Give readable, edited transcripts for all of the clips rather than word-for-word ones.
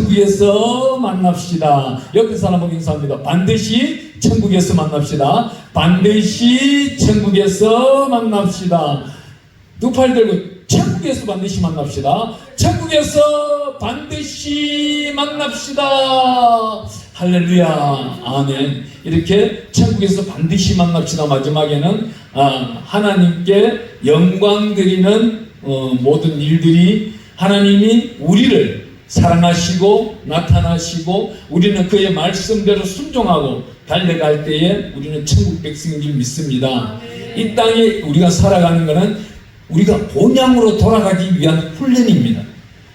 천국에서 만납시다. 옆에 사람하고 인사합니다. 반드시 천국에서 만납시다. 반드시 천국에서 만납시다. 두 팔 들고 천국에서 반드시 만납시다. 천국에서 반드시 만납시다. 할렐루야. 아멘. 이렇게 천국에서 반드시 만납시다. 마지막에는 하나님께 영광 드리는 모든 일들이 하나님이 우리를 사랑하시고 나타나시고 우리는 그의 말씀대로 순종하고 달려갈 때에 우리는 천국 백성인 줄 믿습니다. 이 땅에 우리가 살아가는 것은 우리가 본향으로 돌아가기 위한 훈련입니다.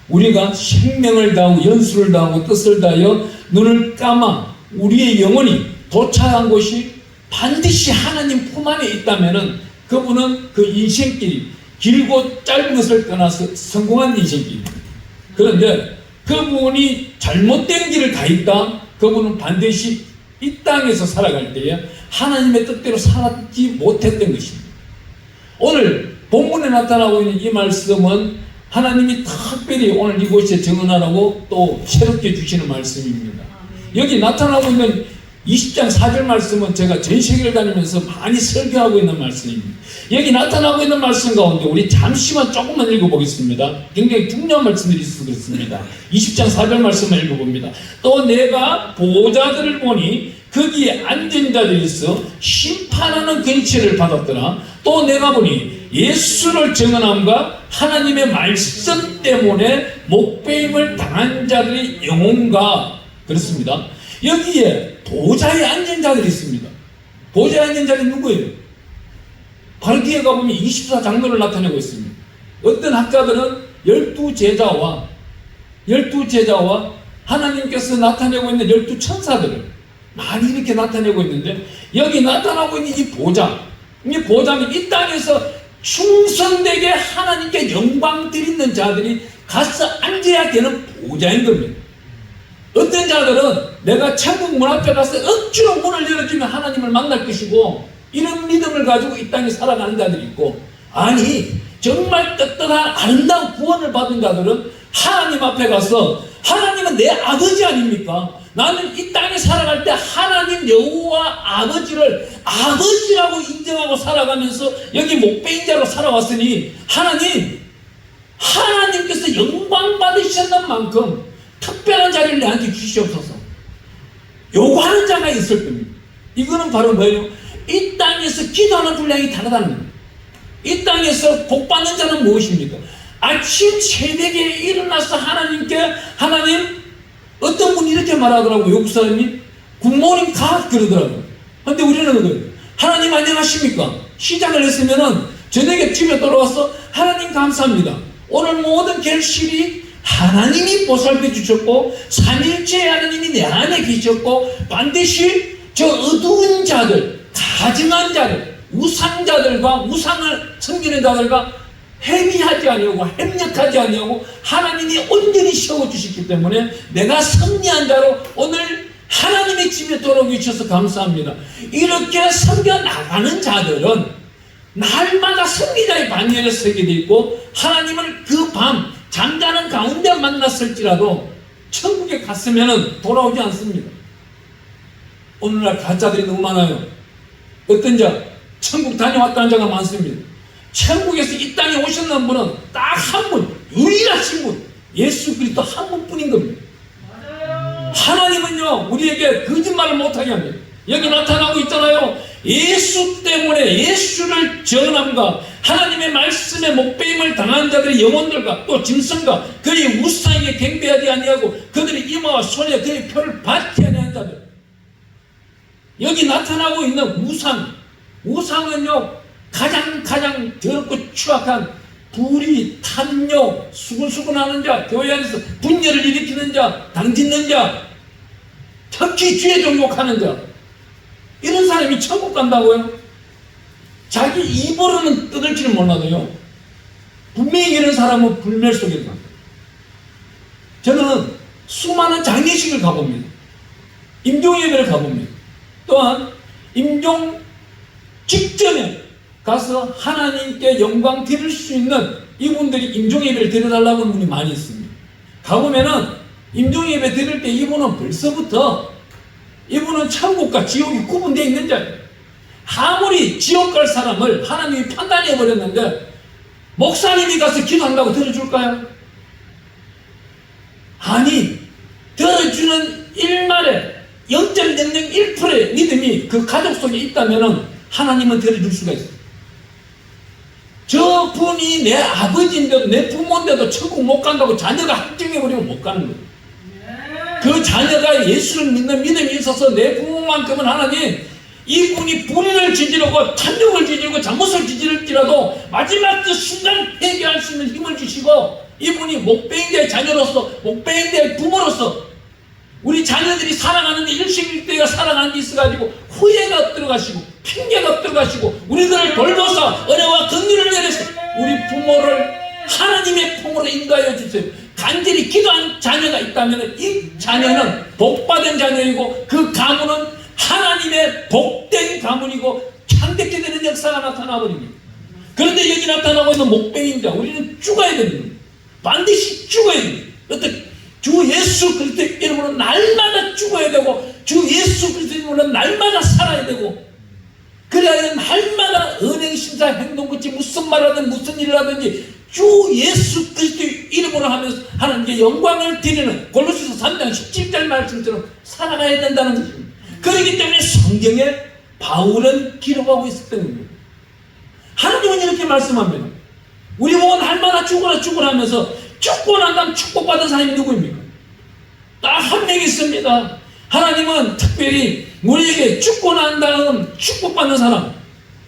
우리가 생명을 다하고 연수를 다하고 뜻을 다하여 눈을 감아 우리의 영혼이 도착한 곳이 반드시 하나님 품 안에 있다면 그분은 그 인생길이 길고 짧은 것을 떠나서 성공한 인생길입니다. 그런데 그분이 잘못된 길을 가 있다. 그분은 반드시 이 땅에서 살아갈 때에 하나님의 뜻대로 살지 못했던 것입니다. 오늘 본문에 나타나고 있는 이 말씀은 하나님이 특별히 오늘 이곳에 정언하라고 또 새롭게 주시는 말씀입니다. 여기 나타나고 있는 20장 4절 말씀은 제가 전 세계를 다니면서 많이 설교하고 있는 말씀입니다. 여기 나타나고 있는 말씀 가운데 우리 잠시만 조금만 읽어보겠습니다. 굉장히 중요한 말씀들이 있어서 그렇습니다. 20장 4절 말씀을 읽어봅니다. 또 내가 보호자들을 보니 거기에 앉은 자들이 있어 심판하는 근체를 받았더라. 또 내가 보니 예수를 증언함과 하나님의 말씀 때문에 목배임을 당한 자들이 영혼과 그렇습니다. 여기에 보좌에 앉은 자들이 있습니다. 보좌에 앉은 자들이 누구예요? 바로 뒤에 가보면 24장로를 나타내고 있습니다. 어떤 학자들은 12제자와 하나님께서 나타내고 있는 12천사들을 많이 이렇게 나타내고 있는데 여기 나타나고 있는 이 보좌는 이 땅에서 충성되게 하나님께 영광 드리는 자들이 가서 앉아야 되는 보좌인 겁니다. 어떤 자들은 내가 천국 문 앞에 가서 억지로 문을 열어주면 하나님을 만날 것이고 이런 믿음을 가지고 이 땅에 살아가는 자들이 있고, 아니 정말 떳떳한 아름다운 구원을 받은 자들은 하나님 앞에 가서 하나님은 내 아버지 아닙니까? 나는 이 땅에 살아갈 때 하나님 여호와 아버지를 아버지라고 인정하고 살아가면서 여기 목배인 자로 살아왔으니 하나님께서 영광 받으셨는 만큼 특별한 자리를 내한테 주시옵소서 요구하는 자가 있을 겁니다. 이거는 바로 뭐예요? 이 땅에서 기도하는 분량이 다르다는 겁니다. 이 땅에서 복받는 자는 무엇입니까? 아침 새벽에 일어나서 하나님 어떤 분이 이렇게 말하더라고요. 외국 사람이 굿모닝 갓 그러더라고요. 근데 우리는 그거예요. 하나님 안녕하십니까? 시작을 했으면은 저녁에 집에 돌아와서 하나님 감사합니다. 오늘 모든 결실이 하나님이 보살펴 주셨고 삼일째 하나님이 내 안에 계셨고 반드시 저 어두운 자들, 가증한 자들, 우상자들과 우상을 섬기는 자들과 회비하지 아니하고 협력하지 아니하고 하나님이 온전히 세워주셨기 때문에 내가 승리한 자로 오늘 하나님의 집에 돌아오게 주셔서 감사합니다. 이렇게 섬겨 나가는 자들은 날마다 승리자의 반열에 서게 돼 있고 하나님을 그 밤 잠자는 가운데 만났을지라도 천국에 갔으면 돌아오지 않습니다. 오늘날 가짜들이 너무 많아요. 어떤 자 천국 다녀왔다는 자가 많습니다. 천국에서 이 땅에 오셨는 분은 딱 한 분, 유일하신 분, 예수 그리스도 한 분뿐인 겁니다. 하나님은요 우리에게 거짓말을 못하게 합니다. 여기 나타나고 있잖아요. 예수 때문에 예수를 전함과 하나님의 말씀에 목배임을 당한 자들의 영혼들과 또 짐승과 그의 우상에게 경배하지 아니하고 그들의 이마와 손에 그의 표를 받지 아니한 자들, 여기 나타나고 있는 우상은요 가장 더럽고 추악한 불의, 탐욕, 수근수근하는 자, 교회 안에서 분열을 일으키는 자, 당짓는 자, 특히 주의 종욕하는 자, 이런 사람이 천국 간다고요? 자기 입으로는 떠들지는 몰라도요 분명히 이런 사람은 불멸 속에 간다. 저는 수많은 장례식을 가봅니다. 임종예배를 가봅니다. 또한 임종 직전에 가서 하나님께 영광 드릴 수 있는 이분들이 임종예배를 드려달라고 하는 분이 많이 있습니다. 가보면은 임종 예배 드릴 때 이분은 벌써부터 이분은 천국과 지옥이 구분되어 있는 자예요. 아무리 지옥 갈 사람을 하나님이 판단해 버렸는데 목사님이 가서 기도한다고 들어줄까요? 아니, 들어주는 일말에 0.01%의 믿음이 그 가족 속에 있다면 하나님은 들어줄 수가 있어요. 저 분이 내 아버지인데도 내 부모인데도 천국 못 간다고 자녀가 확정해버리면 못 가는 거예요. 그 자녀가 예수를 믿는 믿음이 있어서 내 부모만큼은 하나님, 이분이 불의를 저지르고 탐욕을 저지르고 잘못을 저지를지라도 마지막 그 순간 해결할 수 있는 힘을 주시고, 이분이 목배인 자의 자녀로서, 목배인 자의 부모로서 우리 자녀들이 살아가는데 일생일대가 살아가는 데 있어가지고 후회가 엎들어가시고 핑계가 엎들어가시고 우리들을 돌보사 은혜와 긍휼을 내려서 우리 부모를 하나님의 품으로 인도하여 주세요. 간절히 기도한 자녀가 있다면 이 자녀는 복받은 자녀이고 그 가문은 하나님의 복된 가문이고 창대케 되는 역사가 나타나버립니다. 그런데 여기 나타나고 있는 목배인 자, 우리는 죽어야 됩니다. 반드시 죽어야 됩니다. 어떻게? 주 예수 그리스도의 이름으로 날마다 죽어야 되고 주 예수 그리스도의 이름으로 날마다 살아야 되고, 그래야 날마다 은행심사 행동같이 무슨 말하든 무슨 일을 하든지 주 예수 그리스도의 이름으로 하면서 하나님께 영광을 드리는 골로새서 3장 17절 말씀처럼 살아가야 된다는 것입니다. 그렇기 때문에 성경에 바울은 기록하고 있었던 겁니다. 하나님은 이렇게 말씀합니다. 우리 보고 날마다 죽어라 죽어라 하면서 죽고 난 다음 축복받은 사람이 누구입니까? 딱 한 명 있습니다. 하나님은 특별히 우리에게 죽고 난 다음 축복받는 사람,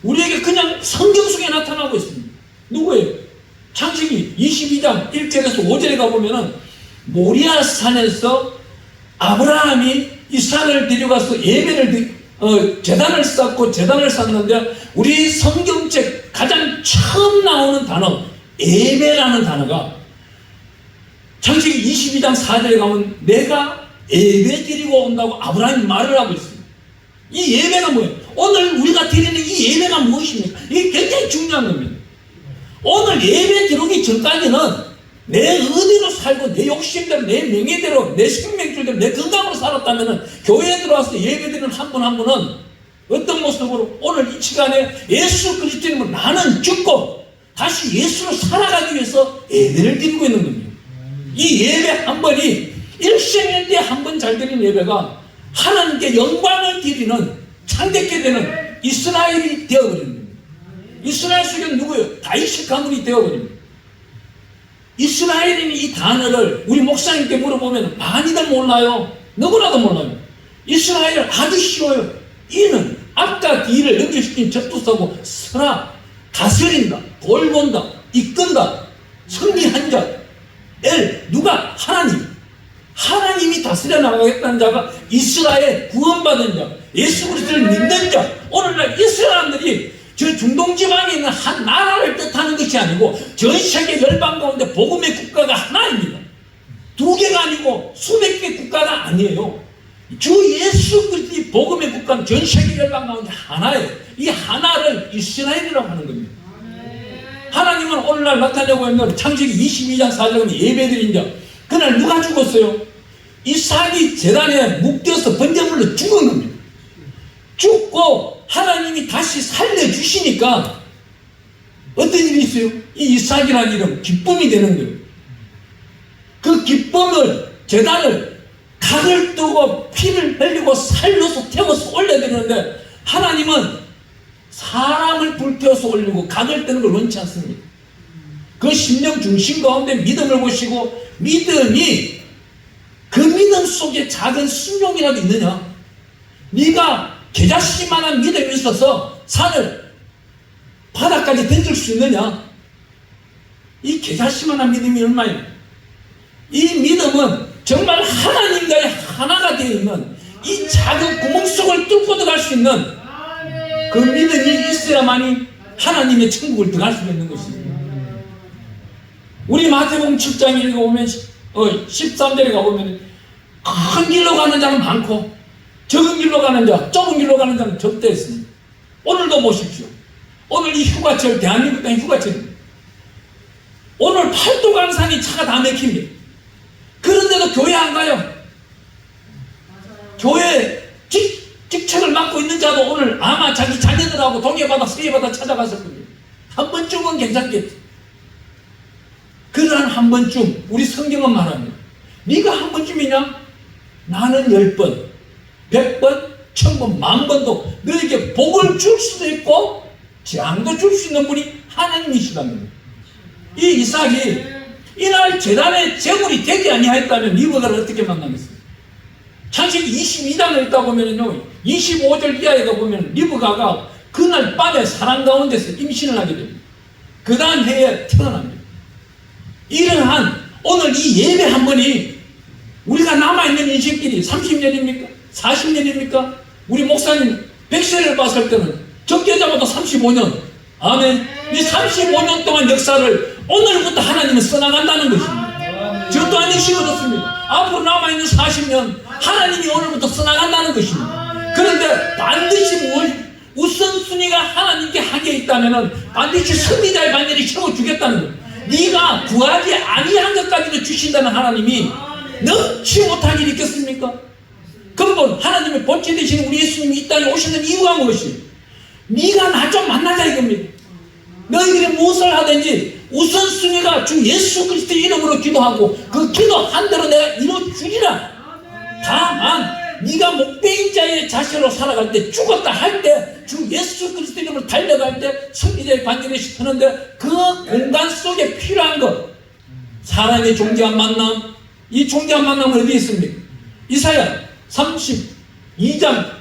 우리에게 그냥 성경 속에 나타나고 있습니다. 누구예요? 창세기 22장 1절에서 5절에 가보면은 모리아 산에서 아브라함이 이삭을 데려가서 제단을 쌓고 제단을 쌓는데, 우리 성경책 가장 처음 나오는 단어 예배라는 단어가 창세기 22장 4절에 가면 내가 예배 드리고 온다고 아브라함이 말을 하고 있습니다. 이 예배가 뭐예요? 오늘 우리가 드리는 이 예배가 무엇입니까? 이게 굉장히 중요한 겁니다. 오늘 예배 들어오기 전까지는 내 의대로 살고 내 욕심대로 내 명예대로 내 생명줄대로 내 건강으로 살았다면 교회에 들어와서 예배 드리는 한 분 한 분은 어떤 모습으로 오늘 이 시간에 예수 그리스도님은 나는 죽고 다시 예수로 살아가기 위해서 예배를 드리고 있는 겁니다. 이 예배 한 번이 일생일대 한 번 잘 드리는 예배가 하나님께 영광을 드리는 창대케 되는 이스라엘이 되어버립니다. 이스라엘 속에 누구예요? 다윗의 가문이 되어버립니다. 이스라엘인 이 단어를 우리 목사님께 물어보면 많이들 몰라요. 너무나도 몰라요. 이스라엘 아주 쉬워요. 이는 앞과 뒤를 연결시킨 접두사고 서라, 다스린다, 돌본다, 이끈다, 승리한 자. 누가? 하나님이 다스려 나가겠다는 자가 이스라엘 구원받은 자, 예수 그리스도를 믿는 자. 오늘날 이 사람들이 저 중동 지방에 있는 한 나라를 뜻하는 것이 아니고 전 세계 열방 가운데 복음의 국가가 하나입니다. 두 개가 아니고 수백 개 국가가 아니에요. 주 예수 그리스도의 복음의 국가는 전 세계 열방 가운데 하나예요. 이 하나를 이스라엘이라고 하는 겁니다. 하나님은 오늘날 나타내고 있는 창세기 22장 4절에 예배드린 자, 그날 누가 죽었어요? 이삭이 제단에 묶여서 번제물로 죽은 겁니다. 죽고 하나님이 다시 살려주시니까 어떤 일이 있어요? 이 이삭이라는 이름 기쁨이 되는 거예요. 그 기쁨을, 제단을 각을 뜨고 피를 흘리고 살로서 태워서 올려드리는데, 하나님은 사람을 불태워서 올리고 각을 뜨는 걸 원치 않습니다. 그 심령 중심 가운데 믿음을 보시고, 믿음이 그 믿음 속에 작은 순종이라도 있느냐? 네가 겨자씨만한 믿음이 있어서 산을 바닥까지 던질 수 있느냐? 이 겨자씨만한 믿음이 얼마예요? 이 믿음은 정말 하나님과의 하나가 되어 있는 이 작은 구멍 속을 뚫고 들어갈 수 있는 그 믿음이 있어야만이 하나님의 천국을 들어갈 수 있는 것입니다. 우리 마태복음 7장에 읽어보면 13절에 가보면 큰 길로 가는 자는 많고 적은 길로 가는 자, 좁은 길로 가는 자는 적대 있습니다. 오늘도 보십시오. 오늘 이 휴가철, 대한민국 땅 휴가철입니다. 오늘 팔도강산이 차가 다 막힙니다. 그런데도 교회 안 가요. 교회 직책을 맡고 있는 자도 오늘 아마 자기 자녀들하고 동해바다 서해바다 찾아갔을 겁니다. 한 번쯤은 괜찮겠지. 그러한 한 번쯤 우리 성경은 말합니다. 네가 한 번쯤이냐? 나는 10번 100번 1000번 10,000번도 너에게 복을 줄 수도 있고 재앙도 줄 수 있는 분이 하나님이시답니다. 이 이삭이 이날 제단의 제물이 되지 아니하였다면 리브가를 어떻게 만나겠어요? 창세기 22장을 읽다 보면요 25절 이하에 보면 리브가가 그날 밤에 사랑 가운데서 임신을 하게 됩니다. 그 다음 해에 태어납니다. 이러한 오늘 이 예배 한 번이 우리가 남아있는 인생길이 30년입니까? 40년입니까? 우리 목사님 100세를 봤을 때는 적게 잡아도 35년. 아멘. 이 35년 동안 역사를 오늘부터 하나님은 써나간다는 것입니다. 저 또한 의심이 없습니다. 앞으로 남아있는 40년 하나님이 오늘부터 써나간다는 것입니다. 그런데 반드시 우선순위가 하나님께 한게 있다면 반드시 승리자의 반열이 채워주겠다는 거예요. 네가 구하지 아니한 것까지도 주신다는 하나님이 넘치 못할 일이 있겠습니까? 근본 하나님의 본체 되시는 우리 예수님이 이 땅에 오시는 이유가 무엇이? 네가 나 좀 만나자 이겁니다. 너희들이 무엇을 하든지 우선순위가 주 예수 그리스도의 이름으로 기도하고 그 기도한 대로 내가 이루어주리라. 다만 네가 목배인 자의 자세로 살아갈 때 죽었다 할 때 주 예수 그리스도 이름으로 달려갈 때 승리자의 반열에 서는데 그 공간 속에 필요한 것 사람의 존귀한 만남, 이 존귀한 만남은 어디에 있습니까? 이사야 32장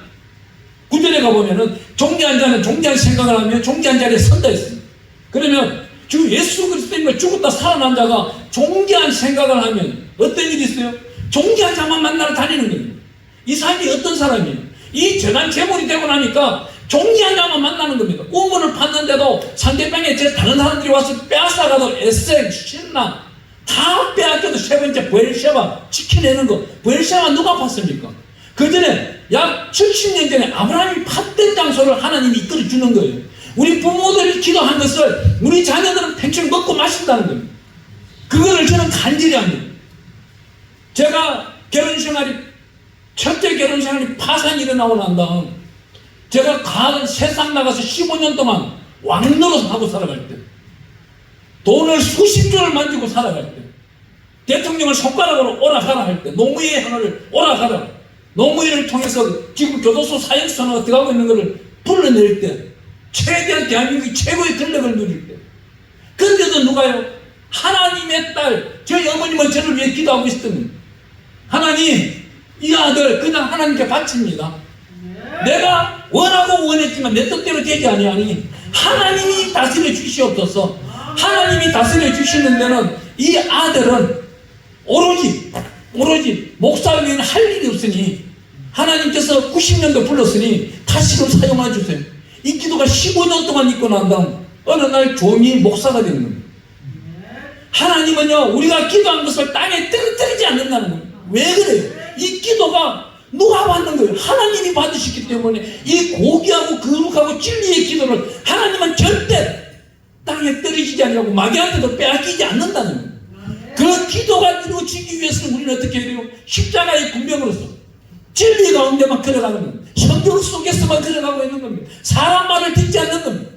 9절에 가보면은 존귀한 자는 존귀한 생각을 하며 존귀한 자리에 선다 했습니다. 그러면 주 예수 그리스도님을 죽었다 살아난 자가 존귀한 생각을 하면 어떤 일이 있어요? 존귀한 자만 만나러 다니는 겁니다. 이 사람이 어떤 사람이에요? 이 재단 제물이 되고 나니까 존귀한 자만 만나는 겁니다. 우물을 팠는데도 상대방에 다른 사람들이 와서 빼앗아가도 에셀, 신나 다 빼앗겨도 세 번째 부엘셰바 지켜내는 거. 부엘셰바 누가 팠습니까? 그 전에 약 70년 전에 아브라함이 팠던 장소를 하나님이 이끌어주는 거예요. 우리 부모들이 기도한 것을 우리 자녀들은 평생 먹고 마신다는 겁니다. 그거를 저는 간절히 합니다. 제가 첫째 결혼 생활이 파산이 일어나고 난 다음 제가 세상 나가서 15년 동안 왕노릇 하고 살아갈 때 돈을 수십조를 만지고 살아갈 때 대통령을 손가락으로 오락가라 할 때 노무현의 하나를 오락가라 노무현을 통해서 지금 교도소 사형선언가 들어가고 있는 것을 불러낼 때 최대한 대한민국이 최고의 권력을 누릴 때 그런데도 누가요? 하나님의 딸 저희 어머님은 저를 위해 기도하고 있었던 하나님 이 아들 그냥 하나님께 바칩니다. 내가 원하고 원했지만 내 뜻대로 되지 아니하니 하나님이 다스려 주시옵소서. 하나님이 다스려 주시는 데는 이 아들은 오로지 목사 외에는 할 일이 없으니 하나님께서 90년도 불렀으니 다시금 사용해 주세요. 이 기도가 15년 동안 있고 난 다음 어느 날 종이 목사가 되는 겁니다. 하나님은요 우리가 기도한 것을 땅에 떨어뜨리지 않는다는 겁니다. 왜 그래요? 이 기도가 누가 받는 거예요? 하나님이 받으시기 때문에 이 고귀하고 거룩하고 진리의 기도를 하나님은 절대 땅에 떨어지지 않냐고 마귀한테도 빼앗기지 않는다는 거예요. 그 기도가 이루어지기 위해서는 우리는 어떻게 해야 돼요? 십자가의 군병으로서 진리 가운데만 걸어가는 겁니다. 성경 속에서만 걸어가고 있는 겁니다. 사람 말을 듣지 않는 겁니다.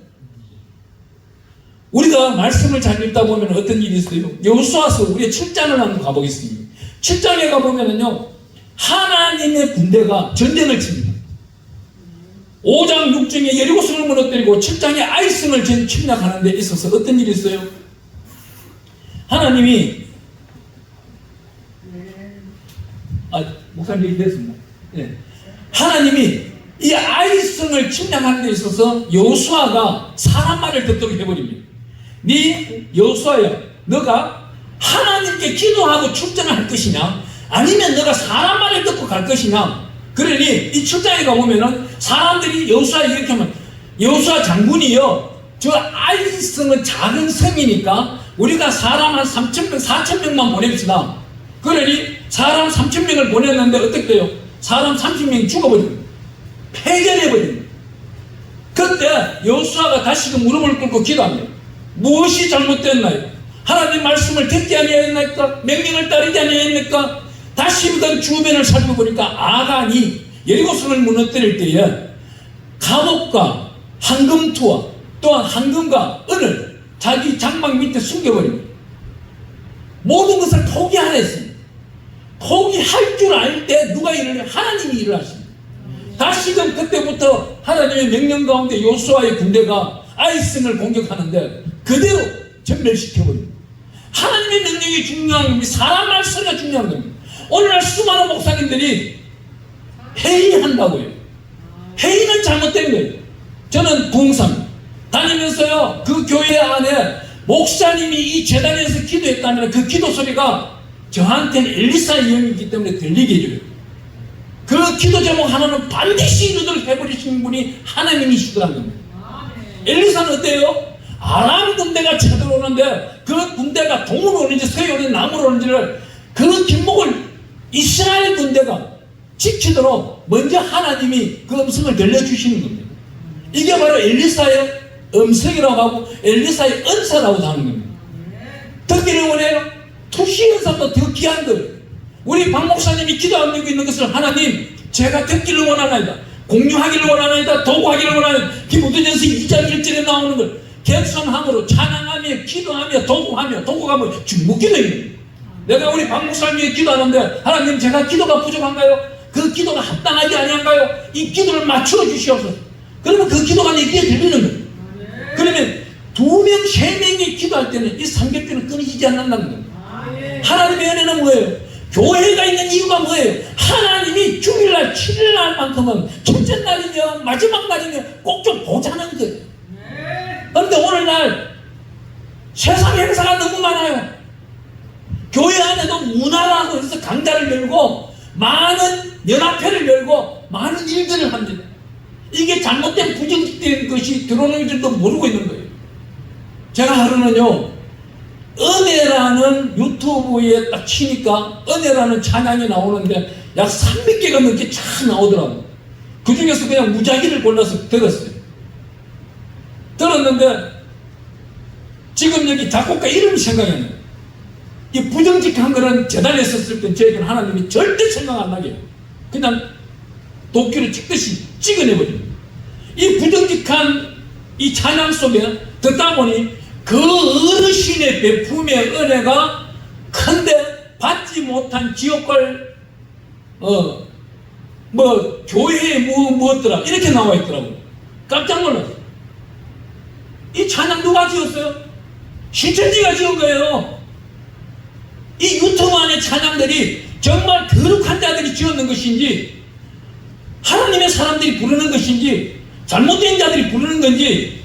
우리가 말씀을 잘 읽다 보면 어떤 일이 있어요? 여호수아서 우리의 7장을 한번 가보겠습니다. 7장에 가보면은요 하나님의 군대가 전쟁을 칩니다. 5장 6장에 여리고성을 무너뜨리고 7장에 아이성을 침략하는 데 있어서 어떤 일이 있어요? 하나님이 목사님 얘기 됐습니다. 네. 하나님이 이 아이성을 침략하는 데 있어서 여호수아가 사람 말을 듣도록 해버립니다. 네 여호수아야 너가 하나님께 기도하고 출전을 할 것이냐 아니면 너가 사람 말을 듣고 갈 것이냐. 그러니 이 7장에 가보면은 사람들이 여호수아 이렇게 하면 여호수아 장군이요 저 아이성은 작은 성이니까 우리가 사람 한 3,000명 4,000명만 보냅시다. 그러니 사람 3,000명을 보냈는데 어떻게 돼요? 사람 30명이 죽어버립니다. 폐결해버립니다. 그때 여호수아가 다시금 무릎을 꿇고 기도합니다. 무엇이 잘못됐나요? 하나님 말씀을 듣지 아니하였나이까? 명령을 따르지 아니하였나이까? 다시 그 주변을 살펴보니까 아간이 여리고성을 무너뜨릴 때에 감옥과 황금투와 또한 황금과 은을 자기 장막 밑에 숨겨버립니다. 모든 것을 포기하였습니다. 포기할 줄 알 때 누가 일을 해? 하나님이 일을 하십니다. 다시금 그때부터 하나님의 명령 가운데 요수아의 군대가 아이성을 공격하는데 그대로 전멸시켜버립니다. 하나님의 명령이 중요한 겁니다. 사람 말씀이 중요한 겁니다. 오늘날 수많은 목사님들이 회의한다고요. 회의는 잘못된 거예요. 저는 부흥사입니다. 다니면서요, 그 교회 안에 목사님이 이 재단에서 기도했다면 그 기도 소리가 저한테는 엘리사의 영이기 때문에 들리게 해줘요. 그 기도 제목 하나는 반드시 이루도록 해버리시는 분이 하나님이시더라는 겁니다. 엘리사는 어때요? 아람 군대가 쳐들어오는데 그 군대가 동으로 오는지 서에 오는지 남으로 오는지를 그 길목을 이스라엘 군대가 지키도록 먼저 하나님이 그 음성을 들려주시는 겁니다. 이게 바로 엘리사의 음성이라고 하고 엘리사의 은사라고 하는 겁니다. 듣기를 원해요? 투시 은사도 더 귀한 거예요. 우리 박 목사님이 기도하고 있는 것을 하나님 제가 듣기를 원하나이다, 공유하기를 원하나이다, 도구하기를 원하나이다. 디모데전서 2장 1절에 나오는 걸 겸손함으로 찬양하며 기도하며 도구하며, 도구가 뭐 중무기도입니다. 내가 우리 박 목사님이 기도하는데 하나님 제가 기도가 부족한가요? 그 기도가 합당하지 아니한가요? 이 기도를 맞추어 주시옵소서. 그러면 그 기도가 내 귀에 들리는 거예요. 그러면 2명, 3명이 기도할 때는 이 삼겹살은 끊이지 않는다는 거예요. 하나님의 은혜는 뭐예요? 교회가 있는 이유가 뭐예요? 하나님이 주일날, 7일날만큼은 첫째 날이며 마지막 날이며 꼭 좀 보자는 거예요. 그런데 오늘날 세상 행사가 너무 많아요. 교회 안에도 문화라고 해서 강좌를 열고 많은 연합회를 열고 많은 일들을 합니다. 이게 잘못된 부정된 것이 들어오는 줄도 모르고 있는 거예요. 제가 하루는요, 은혜라는 유튜브에 딱 치니까 은혜라는 찬양이 나오는데 약 300개가 넘게 쫙 나오더라고요. 그 중에서 그냥 무작위를 골라서 들었어요. 들었는데 지금 여기 작곡가 이름이 생각이 안 나요. 이 부정직한 거는 재단에 썼을 때 저에게는 하나님이 절대 생각 안 나게 그냥 도끼를 찍듯이 찍어내버립니다. 이 부정직한 이 찬양 속에 듣다 보니 그 어르신의 베품의 은혜가 큰데 받지 못한 지옥갈 교회에 무엇더라 이렇게 나와 있더라고요. 깜짝 놀랐어요. 이 찬양 누가 지었어요? 신천지가 지은 거예요. 이 유튜브 안에 찬양들이 정말 거룩한 자들이 지었는 것인지 하나님의 사람들이 부르는 것인지 잘못된 자들이 부르는 건지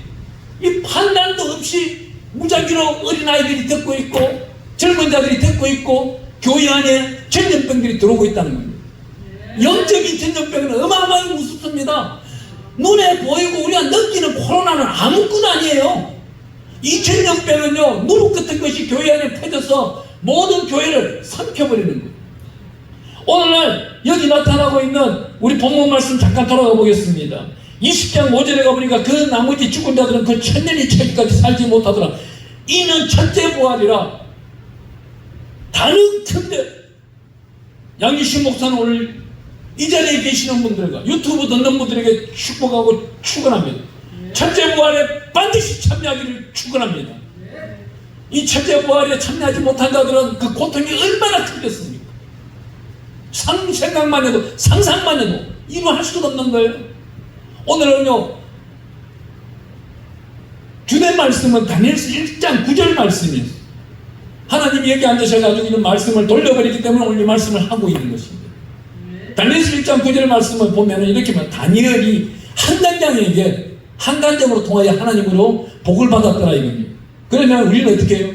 이 판단도 없이 무작위로 어린아이들이 듣고 있고 젊은 자들이 듣고 있고 교회 안에 전염병들이 들어오고 있다는 겁니다. 영적인 전염병은 어마어마하게 무섭습니다. 눈에 보이고 우리가 느끼는 코로나는 아무것도 아니에요. 이 전염병은요, 누룩 같은 것이 교회 안에 퍼져서 모든 교회를 삼켜버리는 거예요. 오늘날 여기 나타나고 있는 우리 본문 말씀 잠깐 돌아가 보겠습니다. 20장 5절에 가보니까 그 나머지 죽은 자들은 그 천년이 차기까지 살지 못하더라. 이는 첫째 부활이라. 단언컨대 양기신 목사는 오늘 이 자리에 계시는 분들과 유튜브 듣는 분들에게 축복하고 축원합니다. 첫째 부활에 반드시 참여하기를 축원합니다. 이 첫째 부활에 참여하지 못한 자들은 그 고통이 얼마나 크겠습니까? 생각만 해도, 상상만 해도 이루할 수가 없는 거예요. 오늘은요, 주된 말씀은 다니엘서 1장 9절 말씀이에요. 하나님이 여기 앉으셔가지고 이런 말씀을 돌려버리기 때문에 오늘 이 말씀을 하고 있는 것입니다. 다니엘서 1장 9절 말씀을 보면 이렇게 말, 다니엘이 한간장에게 한간장으로 통하여 하나님으로 복을 받았더라 이겁니다. 그러면 우리는 어떻게 해요?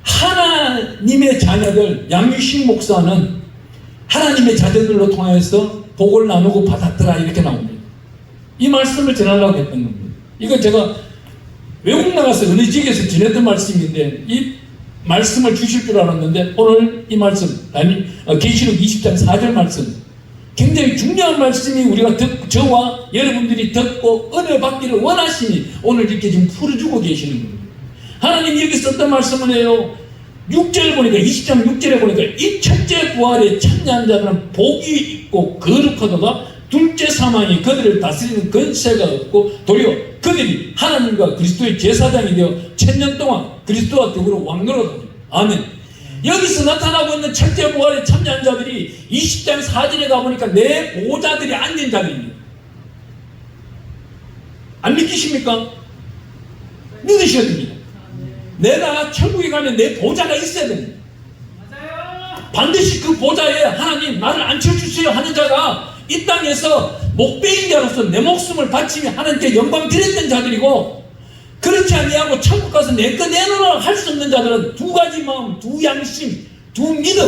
하나님의 자녀들, 양유식 목사는 하나님의 자녀들로 통하여서 복을 나누고 받았더라 이렇게 나옵니다. 이 말씀을 전하려고 했던 겁니다. 이거 제가 외국 나가서 어느 지역에서 전했던 말씀인데 이 말씀을 주실 줄 알았는데 오늘 이 말씀, 계시록 20장 4절 말씀 굉장히 중요한 말씀이 우리가 저와 여러분들이 듣고 은혜 받기를 원하시니 오늘 이렇게 지금 풀어주고 계시는 겁니다. 하나님 여기서 어떤 말씀을 해요? 6절 보니까 20장 6절에 보니까 이 첫째 부활에 참여한 자들은 복이 있고 거룩하도다. 둘째 사망이 그들을 다스리는 권세가 없고 도리어 그들이 하나님과 그리스도의 제사장이 되어 천년 동안 그리스도와 더불어 왕노릇하리라. 아멘. 여기서 나타나고 있는 첫째 부활에 참여한 자들이 20장 4절에 가보니까 내 보호자들이 앉은 자들입니다. 안 믿기십니까? 믿으셔야 됩니다. 내가 천국에 가면 내 보좌가 있어야 됩니다. 반드시 그 보좌에 하나님 나를 앉혀주세요 하는 자가 이 땅에서 목배인 자로서 내 목숨을 바치며 하나님께 영광 드렸던 자들이고, 그렇지 아니하고 천국 가서 내 거 내놓으라 할 수 없는 자들은 두 가지 마음, 두 양심, 두 믿음,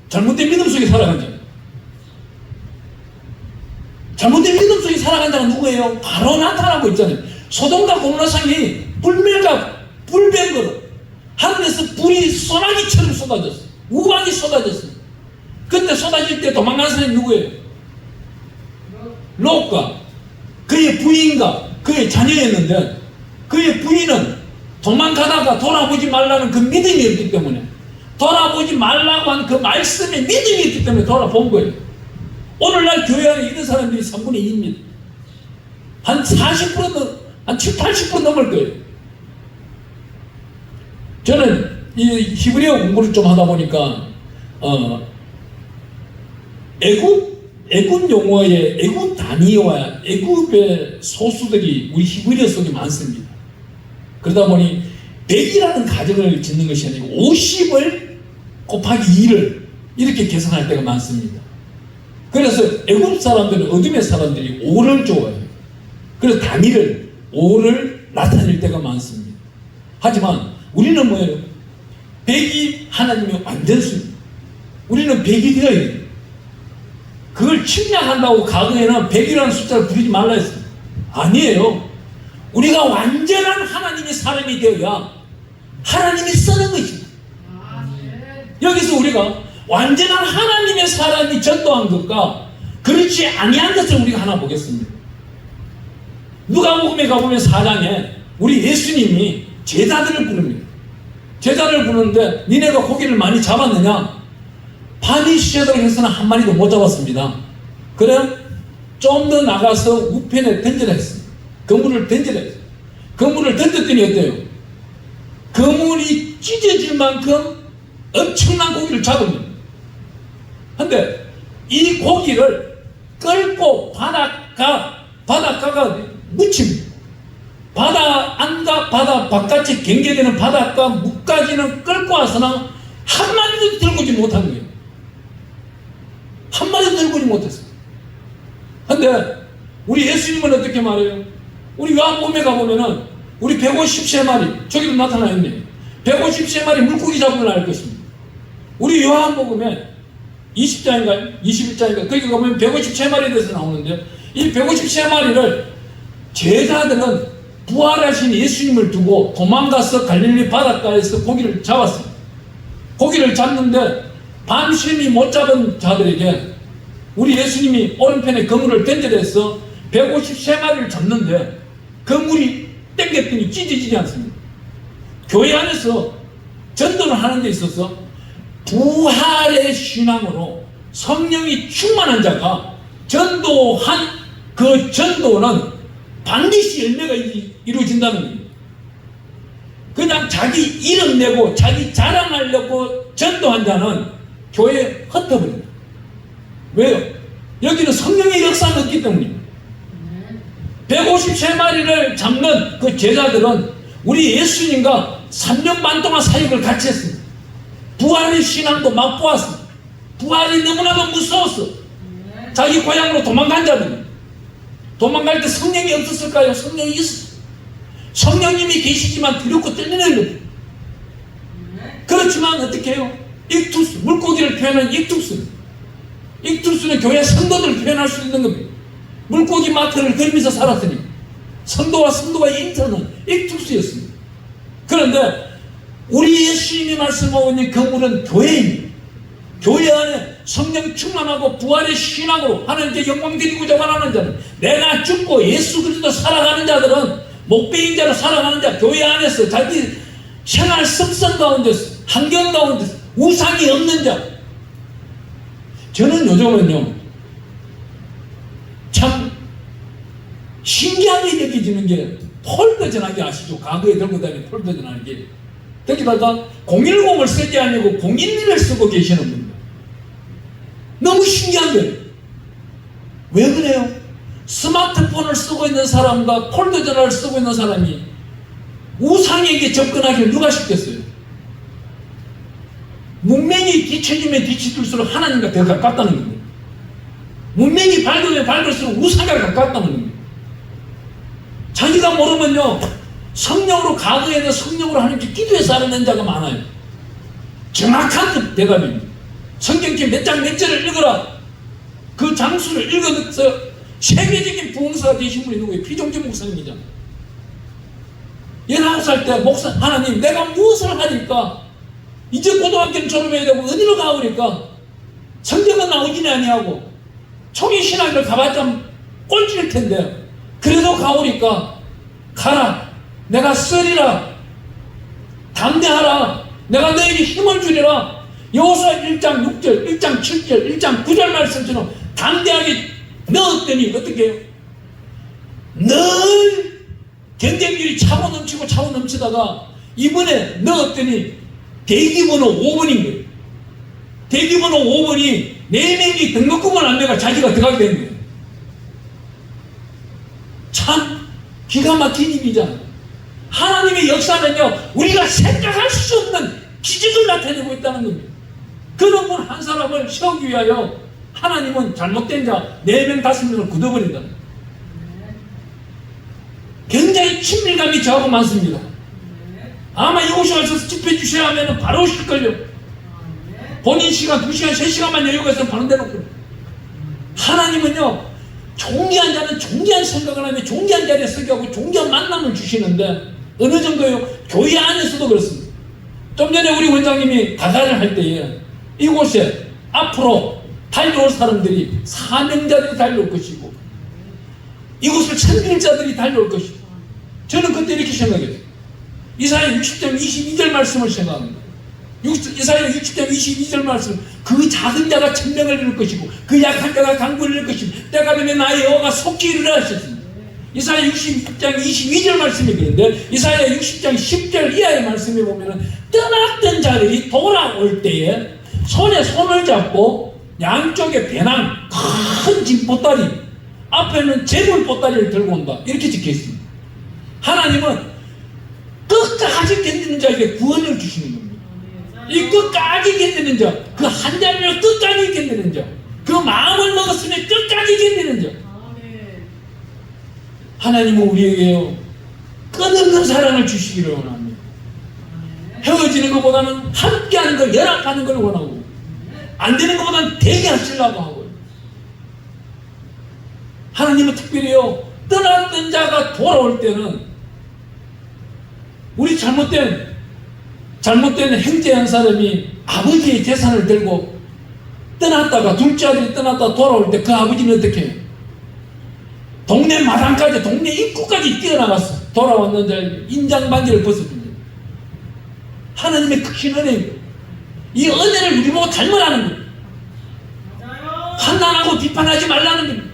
잘못된 믿음 속에 살아간 자. 잘못된 믿음 속에 살아간 자는 누구예요? 바로 나타나고 있잖아요. 소돔과 고모라성이 불멸과 불변거로 하늘에서 불이 소나기처럼 쏟아졌어요. 우박이 쏟아졌어요. 그때 쏟아질 때 도망간 사람이 누구예요? 롯과 그의 부인과 그의 자녀였는데, 그의 부인은 도망가다가 돌아보지 말라는 그 믿음이 없기 때문에, 돌아보지 말라고 한 그 말씀에 믿음이 있기 때문에 돌아본 거예요. 오늘날 교회 안에 이런 사람들이 3분의 2입니다. 한 40%, 한 70, 80% 넘을 거예요. 저는 이 히브리어 공부를 좀 하다 보니까 애굽 용어의 애굽 단위와 애굽의 소수들이 우리 히브리어 속에 많습니다. 그러다 보니 100이라는 가정을 짓는 것이 아니고 50을 곱하기 2를 이렇게 계산할 때가 많습니다. 그래서 애굽 사람들은, 어둠의 사람들이 5를 좋아해요. 그래서 단위를 5를 나타낼 때가 많습니다. 하지만 우리는 뭐예요? 100이 하나님의 완전수입니다. 우리는 100이 되어야 돼요. 그걸 침략한다고 과거에는 100이라는 숫자를 부르지 말라 했어요. 아니에요. 우리가 완전한 하나님의 사람이 되어야 하나님이 쓰는 것입니다. 여기서 우리가 완전한 하나님의 사람이 전도한 것과 그렇지 아니한 것을 우리가 하나 보겠습니다. 누가복음에 가보면 4장에 우리 예수님이 제자들을 부릅니다. 제자를 부르는데 니네가 고기를 많이 잡았느냐? 밤이 새도록 해서는 한 마리도 못 잡았습니다. 그래 좀 더 나가서 우편에 던지라 했습니다. 그물을 던지라 했습니다. 그물을 던졌더니 어때요? 그물이 찢어질 만큼 엄청난 고기를 잡습니다. 근데 이 고기를 끌고 바닷가가 묻힙니다. 바다 안과 바다 바깥이 경계되는 바닷가 무까지는 끌고 와서는 한 마리도 들고 오지 못한 거예요. 한 마리도 들고 오지 못했어요. 근데 우리 예수님은 어떻게 말해요? 우리 요한복음에 가보면은 우리 150세마리, 저기도 나타나 있네요. 150세마리 물고기 잡으러 날 것입니다. 우리 요한복음에 20장인가요? 21장인가요? 거기 가보면 150세마리에 대해서 나오는데, 이 150세마리를 제자들은 부활하신 예수님을 두고 도망가서 갈릴리 바닷가에서 고기를 잡았습니다. 고기를 잡는데 밤샘이 못 잡은 자들에게 우리 예수님이 오른편에 그물을 던져대서 153마리를 잡는데 그 물이 땡겼더니 찢어지지 않습니다. 교회 안에서 전도를 하는 데 있어서 부활의 신앙으로 성령이 충만한 자가 전도한 그 전도는 반드시 열매가 이루어진다는 겁니다. 그냥 자기 이름 내고 자기 자랑하려고 전도한 자는 교회에 흩어버립니다. 왜요? 여기는 성령의 역사가 없기 때문입니다. 153마리를 잡는 그 제자들은 우리 예수님과 3년 반 동안 사역을 같이 했습니다. 부활의 신앙도 맛보았습니다. 부활이 너무나도 무서웠어. 자기 고향으로 도망간 자들입니다. 도망갈 때 성령이 없었을까요? 성령이 있었어요. 성령님이 계시지만 두렵고 떨리는 거예요. 그렇지만 어떻게 해요? 익투스, 물고기를 표현한 익투스. 익투스는 교회 성도들을 표현할 수 있는 겁니다. 물고기 마트를 그리면서 살았으니 성도와 성도와의 인터는 익투스였습니다. 그런데 우리 예수님이 말씀하고 있는 그 물은 교회입니다. 교회 안에 성령 충만하고 부활의 신앙으로 하나님께 영광 드리고자 원하는 자는, 내가 죽고 예수 그리스도 살아가는 자들은 목배인자로 살아가는 자, 교회 안에서 자기 생활 습성 가운데서, 환경 가운데서 우상이 없는 자. 저는 요즘은요, 참 신기하게 느껴지는 게 폴더 전화기 아시죠? 과거에 들고 다니는 폴더 전화기. 거기다가 010을 쓰지 아니고 012를 쓰고 계시는 분들. 너무 신기한 거예요. 왜 그래요? 스마트폰을 쓰고 있는 사람과 폴더 전화를 쓰고 있는 사람이 우상에게 접근하기를 누가 쉽겠어요? 문명이 뒤처지면 뒤처질수록 하나님과 더 가깝다는 겁니다. 문명이 밝으면 밝을수록 우상과 가깝다는 겁니다. 자기가 모르면요, 성령으로, 과거에는 성령으로 하나님께 기도해서 알아낸 자가 많아요. 정확한 대답입니다. 성경책 몇 장 몇 절을 읽어라. 그 장수를 읽어서 세계적인 부흥사가 되신 분이 누구예요? 피종진 목사님이잖아요. 19살 때 목사, 하나님 내가 무엇을 하니까 이제 고등학교는 졸업해야 되고 어디로 가오니까 성경은 나오지는 아니하고 총회신학을 가봤자 꼴찌일 텐데 그래도 가오니까 가라, 내가 쓰리라, 담대하라, 내가 너에게 힘을 주리라. 여호수아 1장 6절, 1장 7절, 1장 9절 말씀처럼 담대하게 넣었더니 어떻게 해요? 늘 경쟁률이 차고 넘치고 차고 넘치다가 이번에 넣었더니 대기번호 5번인 거예요. 대기번호 5번이 4명이 등록금을 안 내가 자기가 들어가게 된 거예요. 참 기가 막힌 일이잖아요. 하나님의 역사는요, 우리가 생각할 수 없는 기적을 나타내고 있다는 겁니다. 그런 분 한 사람을 세우기 위하여 하나님은 잘못된 자 4명, 5명을 굳어버린다. 굉장히 친밀감이 저하고 많습니다. 아마 이곳에 와서 집회 주셔야 하면 바로 오실걸요. 본인 시간 2시간, 3시간만 여유가 있으면 바로 내놓고. 하나님은요, 존귀한 자는 존귀한 생각을 하며 존귀한 자리에 서게 하고 존귀한 만남을 주시는데 어느 정도요? 교회 안에서도 그렇습니다. 좀 전에 우리 원장님이 다가를 할 때에 이곳에 앞으로 달려올 사람들이 사명자들이 달려올 것이고 이곳을 섬길 자들이 달려올 것이고 저는 그때 이렇게 생각했어요. 이사야 60장 22절 말씀을 생각합니다. 이사야 60장 22절 말씀, 그 작은 자가 천명을 이룰 것이고 그 약한 자가 강구를 이룰 것이고 때가 되면 나의 여호와가 속히 이르라 하셨습니다. 이사야 60장 22절 말씀이 그런데 이사야 60장 10절 이하의 말씀에 보면은 떠났던 자들이 돌아올 때에 손에 손을 잡고 양쪽에 배낭 큰 진보따리 앞에는 재물보따리를 들고 온다 이렇게 적혀 있습니다. 하나님은 끝까지 견디는 자에게 구원을 주시는 겁니다. 이 끝까지 견디는 자, 그 한 자리를 끝까지 견디는 자, 그 마음을 먹었으면 끝까지 견디는 자. 하나님은 우리에게요 끝없는 사랑을 주시기를 원합니다. 헤어지는 것보다는 함께하는 걸, 연합하는 걸 원하고 안 되는 것보다는 되게 하시려고 하고요. 하나님은 특별히요 떠났던 자가 돌아올 때는 우리 잘못된 행제한 사람이 아버지의 재산을 들고 떠났다가 둘째 아들이 떠났다가 돌아올 때 그 아버지는 어떻게 해요? 동네 마당까지, 동네 입구까지 뛰어나갔어. 돌아왔는 자에게 인장반지를 벗어줍니다. 하나님의 크신 은혜입니다. 이 은혜를 우리 보고 닮으라는 거예요. 판단하고 비판하지 말라는 겁니다.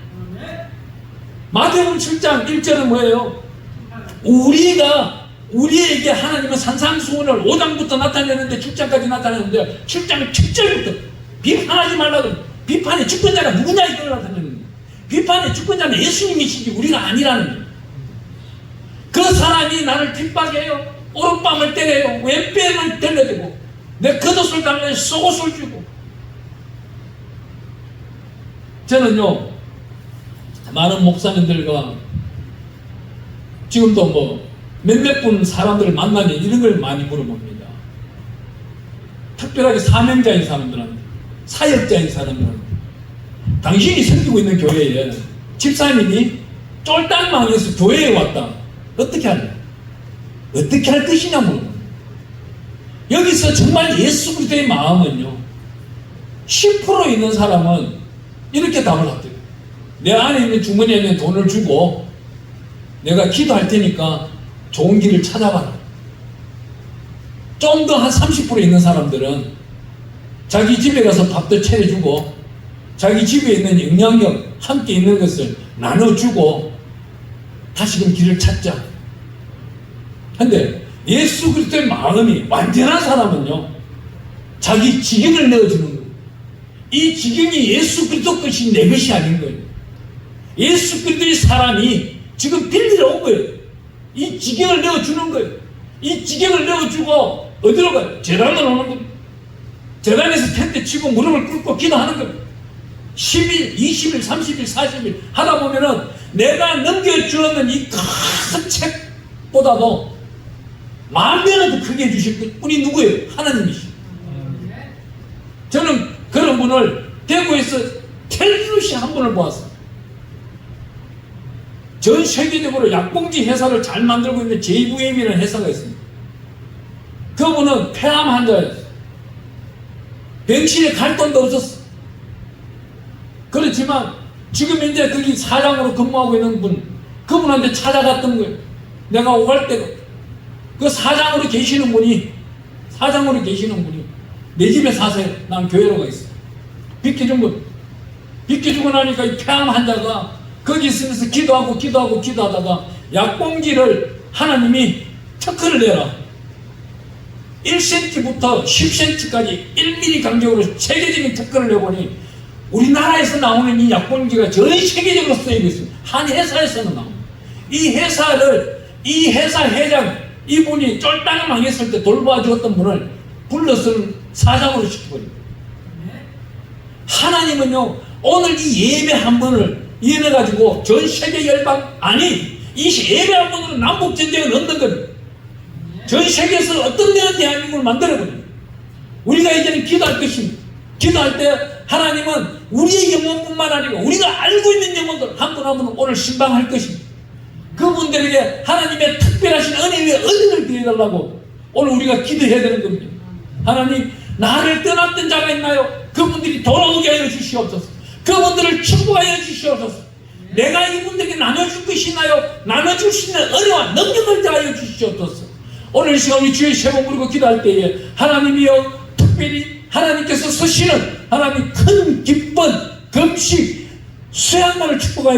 마태복음 7장 1절은 뭐예요? 우리에게 하나님은 산상수훈을 5장부터 나타내는데 7장까지 나타내는데 7장 7절부터 비판하지 말라고. 비판의 주권자가 누구냐 이걸 나타내는 거예요. 비판의 주권자는 예수님이시지 우리가 아니라는 거예요. 그 사람이 나를 핍박해요. 오른밤을 때려요. 왼뺨을 들려대고 내 겉옷을 달라요. 속옷을 주고. 저는요 많은 목사님들과 지금도 뭐 몇몇 분 사람들을 만나면 이런 걸 많이 물어봅니다. 특별하게 사명자인 사람들한테, 사역자인 사람들한테, 당신이 섬기고 있는 교회에 집사님이 쫄딱 망해서 교회에 왔다. 어떻게 할래? 어떻게 할 것이냐 물어봅니다. 여기서 정말 예수 그리스도의 마음은요 10% 있는 사람은 이렇게 답을 하더라고요. 내 안에 있는 주머니에 있는 돈을 주고 내가 기도할 테니까 좋은 길을 찾아봐라. 좀 더 한 30% 있는 사람들은 자기 집에 가서 밥도 차려주고 자기 집에 있는 영향력 함께 있는 것을 나눠주고 다시금 길을 찾자. 근데 예수 그리스도의 마음이 완전한 사람은요, 자기 지경을 내어주는 거예요. 이 지경이 예수 그리스도 것이 내 것이 아닌 거예요. 예수 그리스도의 사람이 지금 빌리러 온 거예요. 이 지경을 내어주는 거예요. 이 지경을 내어주고 어디로 가요? 재단으로 오는 거예요. 재단에서 텐트 치고 무릎을 꿇고 기도하는 거예요. 10일, 20일, 30일, 40일 하다 보면은 내가 넘겨주는 이 큰 책보다도 만 배는 더 크게 해주실 분이 누구예요? 하나님이시죠. 저는 그런 분을 대구에서 텔루시 한 분을 보았어요. 전 세계적으로 약봉지 회사를 잘 만들고 있는 JVM이라는 회사가 있습니다. 그분은 폐암 환자였어요. 병실에 갈 돈도 없었어. 그렇지만 지금 이제 거기 사장으로 근무하고 있는 분, 그분한테 찾아갔던 거예요. 내가 오갈 때가 그 사장으로 계시는 분이 내 집에 사세요. 난 교회로 가 있어. 빚겨준 분. 빚겨주고 나니까 이 폐암 환자가 거기 있으면서 기도하다가 약봉지를 하나님이 특허를 내라. 1cm부터 10cm까지 1mm 간격으로 세계적인 특허를 내보니 우리나라에서 나오는 이 약봉지가 전 세계적으로 쓰이고 있습니다. 한 회사에서는 나옵니다. 이 회사 회장, 이분이 쫄딱 망했을 때 돌봐주었던 분을 불러서 사장으로 시켜버립니다. 하나님은요, 오늘 이 예배 한 번을 이해해가지고 전 세계 열방, 아니, 이 예배 한 번으로 남북전쟁을 얻는 거예요. 전 세계에서 어떤 데는 대한민국을 만들어버려요. 우리가 이제는 기도할 것입니다. 기도할 때 하나님은 우리의 영혼뿐만 아니고 우리가 알고 있는 영혼들 한 분 한 분 오늘 신방할 것입니다. 그분들에게 하나님의 특별하신 은혜의 은혜를 드려달라고 오늘 우리가 기도해야 되는 겁니다. 하나님, 나를 떠났던 자가 있나요? 그분들이 돌아오게 하여 주시옵소서. 그분들을 축복하여 주시옵소서. 내가 이분들에게 나눠줄 것이 있나요? 나눠줄 수 있는 은혜와 능력을 더하여 주시옵소서. 오늘 이 시간 우리 주의 세번 부르고 기도할 때에 하나님이여, 특별히 하나님께서 쓰시는 하나님 큰 기쁜 금식 수양만을 축복하여